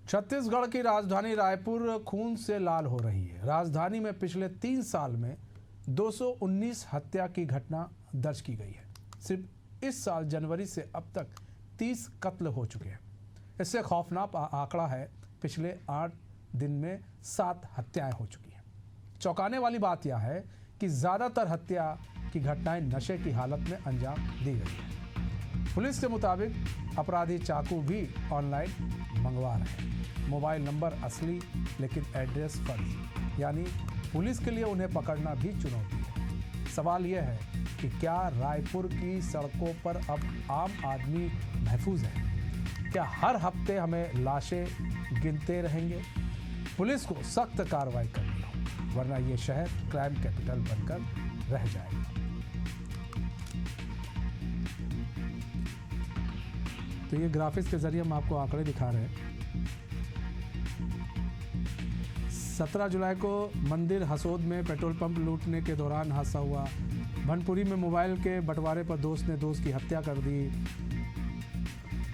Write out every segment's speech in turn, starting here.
छत्तीसगढ़ की राजधानी रायपुर खून से लाल हो रही है। राजधानी में पिछले 3 साल में 219 हत्या की घटना दर्ज की गई है। सिर्फ इस साल जनवरी से अब तक 30 कत्ल हो चुके हैं। इससे खौफनाक आंकड़ा है, पिछले 8 दिन में 7 हत्याएं हो चुकी हैं। चौंकाने वाली बात यह है कि ज़्यादातर हत्या की घटनाएं नशे की हालत में अंजाम दी गई है। पुलिस के मुताबिक अपराधी चाकू भी ऑनलाइन मंगवा रहे हैं। मोबाइल नंबर असली लेकिन एड्रेस फर्जी, यानी पुलिस के लिए उन्हें पकड़ना भी चुनौती है। सवाल यह है कि क्या रायपुर की सड़कों पर अब आम आदमी महफूज है? क्या हर हफ्ते हमें लाशें गिनते रहेंगे? पुलिस को सख्त कार्रवाई करनी हो, वरना ये शहर क्राइम कैपिटल बनकर रह जाएगा। तो ये ग्राफिक्स के जरिए हम आपको आंकड़े दिखा रहे हैं। 17 जुलाई को मंदिर हसोद में पेट्रोल पंप लूटने के दौरान हादसा हुआ। भनपुरी में मोबाइल के बंटवारे पर दोस्त ने दोस्त की हत्या कर दी।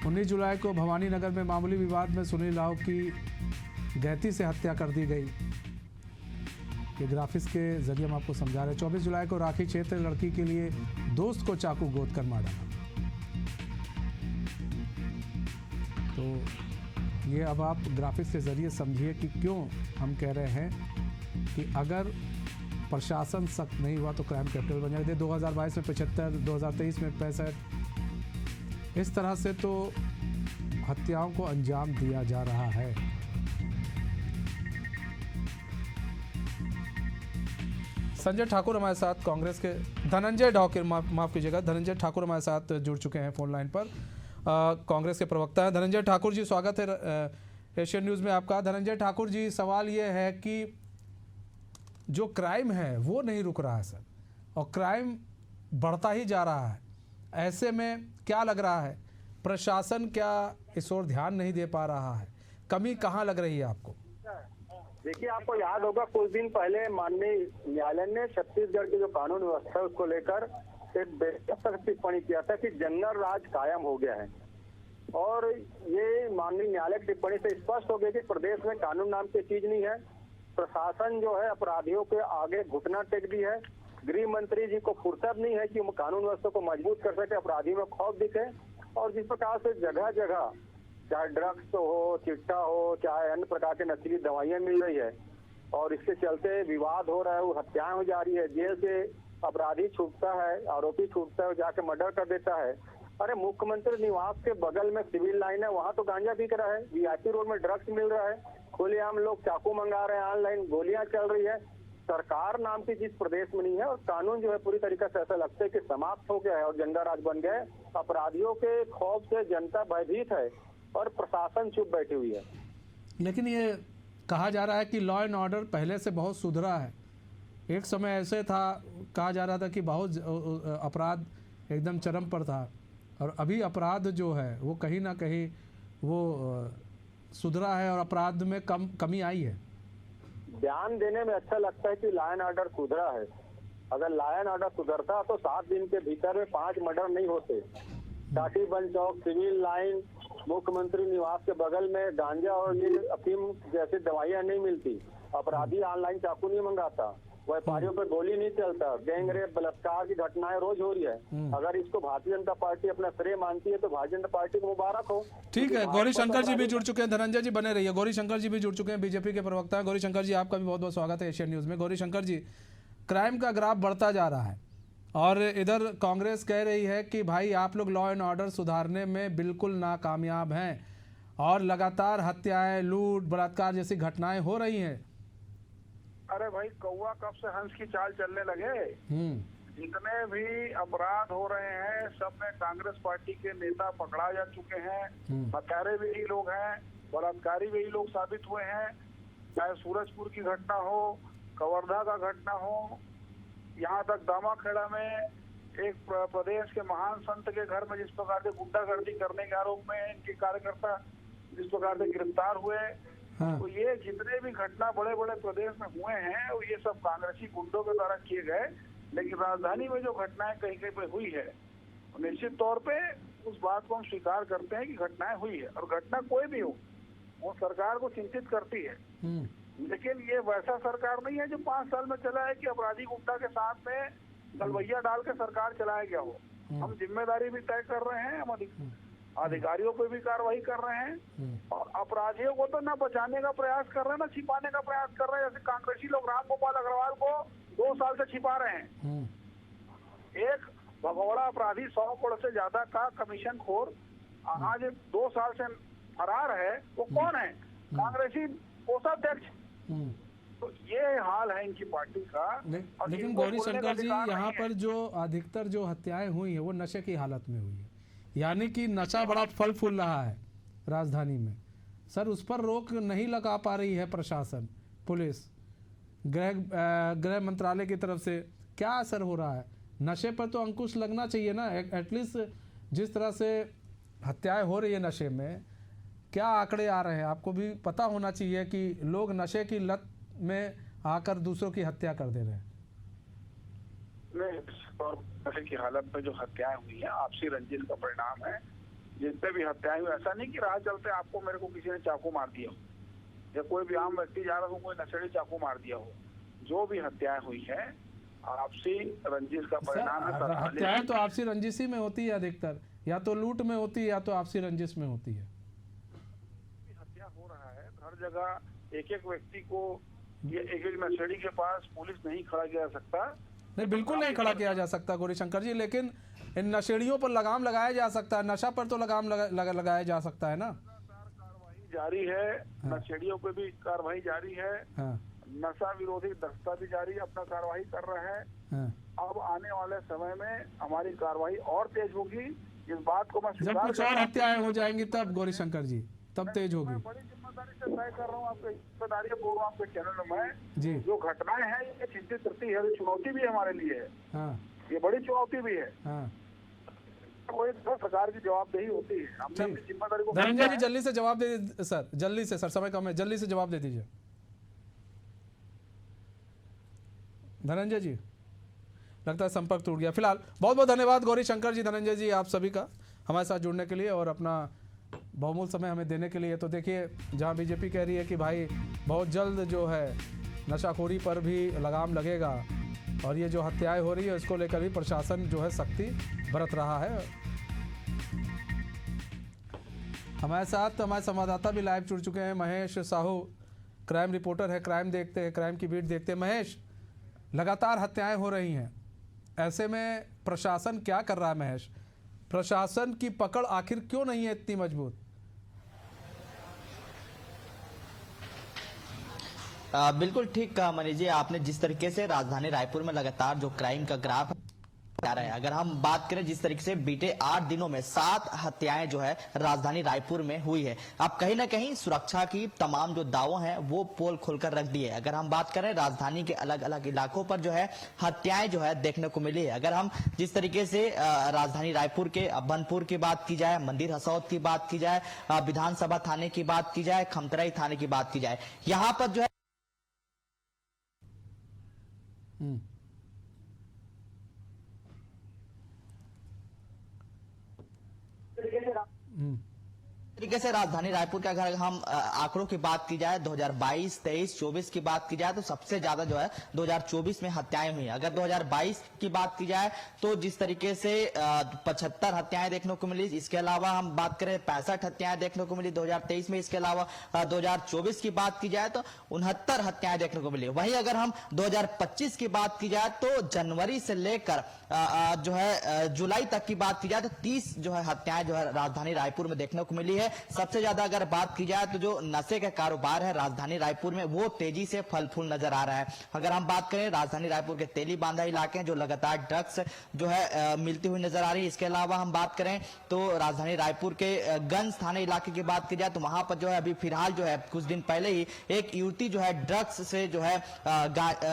19 जुलाई को भवानी नगर में मामूली विवाद में सुनील राव की गैती से हत्या कर दी गई। ये ग्राफिक्स के जरिए हम आपको समझा रहे हैं। 24 जुलाई को राखी क्षेत्र लड़की के लिए दोस्त को चाकू गोद कर मार डाला। तो ये अब आप ग्राफिक्स के ज़रिए समझिए कि क्यों हम कह रहे हैं कि अगर प्रशासन सख्त नहीं हुआ तो क्राइम कैपिटल बन जाएगा। 2022 में 75, 2023 में 65, इस तरह से तो हत्याओं को अंजाम दिया जा रहा है। संजय ठाकुर हमारे साथ, कांग्रेस के धनंजय ठाकुर, माफ़ कीजिएगा, धनंजय ठाकुर हमारे साथ जुड़ चुके हैं फ़ोन लाइन पर। कांग्रेस के प्रवक्ता हैं धनंजय ठाकुर जी। स्वागत है एशियन न्यूज़ में आपका। धनंजय ठाकुर जी, सवाल ये है कि जो क्राइम है वो नहीं रुक रहा है सर, और क्राइम बढ़ता ही जा रहा है। ऐसे में क्या लग रहा है, प्रशासन क्या इस ओर ध्यान नहीं दे पा रहा है? कमी कहाँ लग रही है आपको? देखिए, आपको याद होगा कुछ दिन पहले माननीय न्यायालय ने छत्तीसगढ़ की जो कानून व्यवस्था है उसको लेकर एक बेहतर टिप्पणी किया था कि जनरल राज कायम हो गया है। और ये माननीय न्यायालय की टिप्पणी से स्पष्ट हो गया कि प्रदेश में कानून नाम की चीज नहीं है। प्रशासन जो है अपराधियों के आगे घुटना टेक दी है। गृह मंत्री जी को फुर्सत नहीं है कि वो कानून व्यवस्था को मजबूत कर सके, अपराधियों में खौफ दिखे। और जिस प्रकार से जगह जगह चाहे ड्रग्स हो, चिट्टा हो, चाहे अन्य प्रकार के नशीली दवाइयां मिल रही है और इसके चलते विवाद हो रहा है, वो हत्याएं हो जा रही है, जेल से अपराधी छूटता है, आरोपी छूटता है, जाके मर्डर कर देता है। अरे मुख्यमंत्री निवास के बगल में सिविल लाइन है, वहाँ तो गांजा बिक रहा है, वीआईपी रोड में ड्रग्स मिल रहा है, खुलेआम लोग चाकू मंगा रहे हैं, ऑनलाइन गोलियां चल रही है। सरकार नाम की चीज प्रदेश में नहीं है और कानून जो है पूरी तरीके से ऐसा लगता है कि समाप्त हो गया है और जनता राज बन गया है। अपराधियों के खौफ से जनता भयभीत है और प्रशासन चुप बैठी हुई है। लेकिन ये कहा जा रहा है कि लॉ एंड ऑर्डर पहले से बहुत सुधरा है। एक समय ऐसे था, कहा जा रहा था कि बहुत अपराध एकदम चरम पर था, और अभी अपराध जो है वो कहीं ना कहीं वो सुधरा है और अपराध में कमी आई है। ध्यान देने में अच्छा लगता है कि लॉ एंड ऑर्डर सुधरा है। अगर लॉ एंड ऑर्डर सुधरता तो 7 दिन के भीतर में 5 मर्डर नहीं होते। टाटी बंद चौक, सिविल लाइन, मुख्यमंत्री निवास के बगल में गांजा और ये अफीम जैसी दवाइयां नहीं मिलती। अपराधी ऑनलाइन चाकू नहीं मंगाता, व्यापारियों पर गोली नहीं चलता, गैंग रेप, बलात्कार की घटनाएं रोज हो रही है। अगर इसको भारतीय जनता पार्टी अपना श्रेय मानती है तो भारतीय जनता पार्टी को मुबारक हो। ठीक है, गौरी शंकर जी भी जुड़ चुके हैं। धनंजय जी बने रहिए। गौरी शंकर जी भी जुड़ चुके हैं, बीजेपी के प्रवक्ता हैं। गौरी शंकर जी, आपका भी बहुत बहुत स्वागत है एशियन न्यूज़ में। गौरी शंकर जी, क्राइम का ग्राफ बढ़ता जा रहा है और इधर कांग्रेस कह रही है कि भाई आप लोग लॉ एंड ऑर्डर सुधारने में बिल्कुल नाकामयाब हैं और लगातार हत्याएं, लूट, बलात्कार जैसी घटनाएं हो रही हैं। अरे भाई, कौवा कब से हंस की चाल चलने लगे? जितने भी अपराध हो रहे हैं सब में कांग्रेस पार्टी के नेता पकड़ा जा चुके हैं। हत्यारे भी यही लोग हैं, बलात्कारी भी यही लोग साबित हुए हैं। चाहे सूरजपुर की घटना हो, कवर्धा का घटना हो, यहाँ तक दामाखेड़ा में एक प्रदेश के महान संत के घर में जिस प्रकार से गुंडागर्दी करने के आरोप में इनके कार्यकर्ता जिस प्रकार से गिरफ्तार हुए। तो ये जितने भी घटना बड़े बड़े प्रदेश में हुए हैं और ये सब कांग्रेसी गुंडों के द्वारा किए गए। लेकिन राजधानी में जो घटनाएं कहीं कहीं पे हुई है, निश्चित तौर पे उस बात को हम स्वीकार करते हैं कि घटनाएं हुई है। और घटना कोई भी हो, वो सरकार को चिंतित करती है। लेकिन ये वैसा सरकार नहीं है जो 5 साल में चला है कि अपराधी गुप्ता के साथ में गलवैया डाल के सरकार चलाया गया हो। हम जिम्मेदारी भी तय कर रहे हैं, हम अधिकारियों पे भी कार्रवाई कर रहे हैं और अपराधियों को तो ना बचाने का प्रयास कर रहे हैं ना छिपाने का प्रयास कर रहे हैं। जैसे कांग्रेसी लोग राम गोपाल अग्रवाल को 2 साल से छिपा रहे हैं। एक भगोड़ा अपराधी 100 करोड़ से ज्यादा का कमीशन खोर आज 2 साल से फरार है, वो कौन है? कांग्रेसी कोषाध्यक्ष। तो ये हाल है इनकी पार्टी का। लेकिन गौरी शंकर जी, यहाँ पर जो अधिकतर जो हत्याएं हुई है वो नशे की हालत में हुई है, यानी कि नशा बड़ा फल फूल रहा है राजधानी में। सर, उस पर रोक नहीं लगा पा रही है प्रशासन, पुलिस, गृह मंत्रालय की तरफ से। क्या असर हो रहा है? नशे पर तो अंकुश लगना चाहिए ना एटलीस्ट। जिस तरह से हत्याएं हो रही है नशे में, क्या आंकड़े आ रहे हैं? आपको भी पता होना चाहिए कि लोग नशे की लत में आकर दूसरों की हत्या कर दे रहे हैं। और नशे की हालत में जो हत्याएं हुई हैं आपसी रंजिश का परिणाम है। जितने भी हत्याएं हुई, ऐसा नहीं कि राह चलते आपको मेरे को किसी ने चाकू मार दिया हो या कोई भी आम व्यक्ति जा रहा हो कोई नशेड़ी चाकू मार दिया हो। जो भी हत्याएं हुई है आपसी रंजिश का परिणाम है। हत्याएं तो आपसी रंजिश ही में होती है अधिकतर, या तो लूट में होती है या तो आपसी रंजिश में होती है। हत्या हो रहा है हर जगह, एक एक व्यक्ति को, ये एक एक नशेड़ी के पास पुलिस नहीं खड़ा किया जा सकता। नहीं, बिल्कुल नहीं खड़ा किया जा सकता गौरी शंकर जी, लेकिन इन नशेड़ियों पर लगाम लगाया जा सकता है। नशा पर तो लगाम लगाया जा सकता है ना। कार्रवाई जारी है। हाँ। नशेड़ियों पे भी कार्रवाई जारी है। हाँ। नशा विरोधी दस्ता भी जारी अपना कार्रवाई कर रहा है। हाँ। अब आने वाले समय में हमारी कार्रवाई और तेज होगी। इस बात को मैं जब कुछ और हत्याएं हो जाएंगी तब गौरी शंकर जी, तब तेज होगी। मैं बड़ी जिम्मेदारी से तय कर रहा हूँ, आपके जिम्मेदारी बोल रहा हूँ आपके चैनल में जी। जो घटनाएं हैं ये चिंतित करती है, चुनौती भी हमारे लिए है। हाँ। ये बड़ी चुनौती भी है। हाँ। कोई सरकार की जवाबदेही होती है। हमने अपनी जिम्मेदारी को। धनंजय जी जल्दी से जवाब दे सर, जल्दी से। सर समय कम है, जल्दी से जवाब दे दीजिए धनंजय जी। लगता है संपर्क टूट गया। फिलहाल बहुत बहुत धन्यवाद गौरी शंकर जी, धनंजय जी, आप सभी का हमारे साथ जुड़ने के लिए और अपना बहुमूल्य समय हमें देने के लिए। तो देखिए, जहां बीजेपी कह रही है कि भाई बहुत जल्द जो है नशाखोरी पर भी लगाम लगेगा, और ये जो हत्याएं हो रही है इसको लेकर भी प्रशासन जो है सख्ती बरत रहा है। हमारे साथ हमारे संवाददाता भी लाइव जुड़ चुके हैं। महेश साहू क्राइम रिपोर्टर है, क्राइम देखते हैं, क्राइम की बीट देखते हैं। महेश, लगातार हत्याएं हो रही हैं, ऐसे में प्रशासन क्या कर रहा है? महेश, प्रशासन की पकड़ आखिर क्यों नहीं है इतनी मजबूत? बिल्कुल ठीक कहा मनीष जी आपने। जिस तरीके से राजधानी रायपुर में लगातार जो क्राइम का ग्राफ आ रहा है, अगर हम बात करें जिस तरीके से बीते 8 दिनों में 7 हत्याएं जो है राजधानी रायपुर में हुई है। अब कहीं ना कहीं सुरक्षा की तमाम जो दावों हैं वो पोल खोलकर रख दिए। अगर हम बात करें राजधानी के अलग अलग इलाकों पर जो है हत्याएं जो है देखने को मिली है। अगर हम जिस तरीके से राजधानी रायपुर के बनपुर की बात की जाए, मंदिर हसौद की बात की जाए, विधानसभा थाने की बात की जाए, खमतराई थाने की बात की जाए, यहाँ पर जो है तरीके से राजधानी रायपुर के अगर हम आंकड़ों की बात की जाए 2022, 23, 24 की बात की जाए तो सबसे ज्यादा जो है 2024 में हत्याएं हुई। अगर 2022 की बात की जाए तो जिस तरीके से 75 हत्याएं देखने को मिली, इसके अलावा हम बात करें 65 हत्याएं देखने को मिली 2023 में। इसके अलावा 2024 की बात की जाए तो 69 हत्याएं देखने को मिली। वहीं अगर हम 2025 की बात की जाए तो जनवरी से लेकर जो है जुलाई तक की बात की जाए तो 30 जो है हत्याएं जो है राजधानी रायपुर में देखने को मिली है। सबसे ज्यादा अगर बात की जाए तो जो नशे का कारोबार है राजधानी रायपुर में वो तेजी से फल फूल नजर आ रहा है। अगर हम बात करें राजधानी रायपुर के तेली बांधा इलाके जो लगातार ड्रग्स जो है मिलती हुई नजर आ रही है। इसके अलावा हम बात करें तो राजधानी रायपुर के गंज थाने इलाके की बात की जाए तो वहां पर जो है अभी फिलहाल जो है कुछ दिन पहले ही एक युवती जो है ड्रग्स से जो है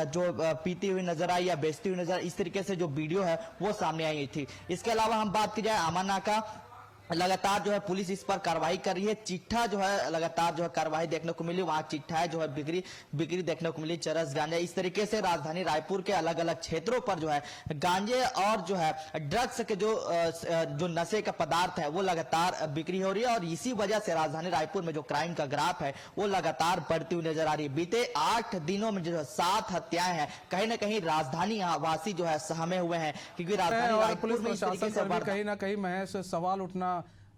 जो पीती हुई नजर आई या बेचती हुई नजर, इस तरीके से जो वीडियो है वो सामने आई थी। इसके अलावा हम बात की जाए आमानाका लगातार जो है पुलिस इस पर कार्रवाई कर रही है। चिट्ठा जो है लगातार जो है कार्रवाई देखने को मिली, वहां चिट्ठा जो है बिक्री देखने को मिली, चरस गांजा। इस तरीके से राजधानी रायपुर के अलग अलग क्षेत्रों पर जो है गांजे और जो है ड्रग्स के जो नशे का पदार्थ है वो लगातार बिक्री हो रही है और इसी वजह से राजधानी रायपुर में जो क्राइम का ग्राफ है वो लगातार बढ़ती हुई नजर आ रही है। बीते 8 दिनों में जो है 7 हत्याएं हैं। कहीं ना कहीं राजधानी वासी जो है सहमे हुए हैं, क्योंकि राजधानी और रायपुर पुलिस में इस तरीके प्रशासन से पर भी कहीं ना कहीं महेश सवाल उठना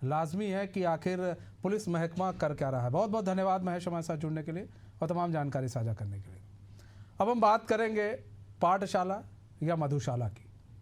लाजमी है कि आखिर पुलिस महकमा कर क्या रहा है। बहुत बहुत धन्यवाद महेश हमारे साथ जुड़ने के लिए और तमाम जानकारी साझा करने के लिए। अब हम बात करेंगे पाठशाला या मधुशाला की।